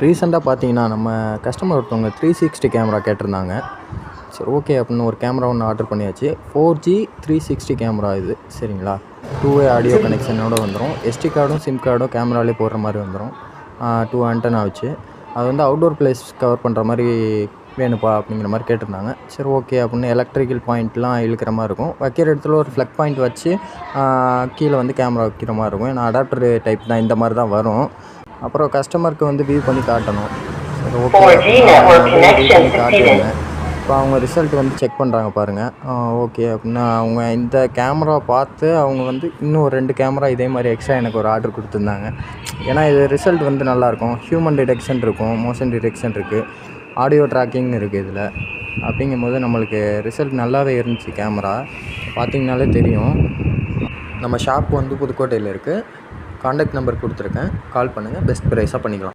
ரீசெண்டாக பார்த்தீங்கன்னா, நம்ம கஸ்டமர் ஒருத்தவங்க 360 கேமரா கேட்டிருந்தாங்க. சரி ஓகே அப்படின்னு ஒரு கேமரா ஒன்று ஆர்டர் பண்ணியாச்சு. 4G 360 கேமரா இது சரிங்களா. 2 வே ஆடியோ கனெக்ஷனோட வந்துடும். SD கார்டும் சிம் கார்டும் கேமராலே போடுற மாதிரி வந்துடும். 2 ஆண்டனா வச்சு அது வந்து அவுட்டோர் பிளேஸ் கவர் பண்ணுற மாதிரி வேணுப்பா அப்படிங்கிற மாதிரி கேட்டிருந்தாங்க. சரி ஓகே அப்படின்னு எலக்ட்ரிக்கல் பாயிண்ட்லாம் இழுக்கிற மாதிரி இருக்கும். வைக்கிற இடத்துல ஒரு ஃப்ளக் பாயிண்ட் வச்சு கீழே வந்து கேமரா வைக்கிற மாதிரி இருக்கும். ஏன்னா அடாப்டர் டைப் தான், இந்த மாதிரி தான் வரும். அப்புறம் கஸ்டமருக்கு வந்து வியூ பண்ணி காட்டணும். சரி ஓகே வியூ பண்ணி காட்டியிருந்தேன். இப்போ அவங்க ரிசல்ட் வந்து செக் பண்ணுறாங்க பாருங்கள். ஓகே அப்படின்னா அவங்க இந்த கேமரா பார்த்து அவங்க வந்து இன்னும் 2 கேமரா இதே மாதிரி எக்ஸ்ட்ரா எனக்கு ஒரு ஆர்டர் கொடுத்துருந்தாங்க. ஏன்னா இது ரிசல்ட் வந்து நல்லாயிருக்கும். ஹியூமன் டிடெக்ஷன் இருக்கும், மோஷன் டிடெக்ஷன் இருக்குது, ஆடியோ ட்ராக்கிங்னு இருக்குது இதில். அப்படிங்கும்போது நம்மளுக்கு ரிசல்ட் நல்லாவே இருந்துச்சு. கேமரா பார்த்திங்கனாலே தெரியும். நம்ம ஷாப் வந்து புதுக்கோட்டையில் இருக்குது. கான்டாக்ட் நம்பர் கொடுத்துருக்கேன், கால் பண்ணுங்கள். பெஸ்ட் ப்ரைஸாக பண்ணிக்கலாம்.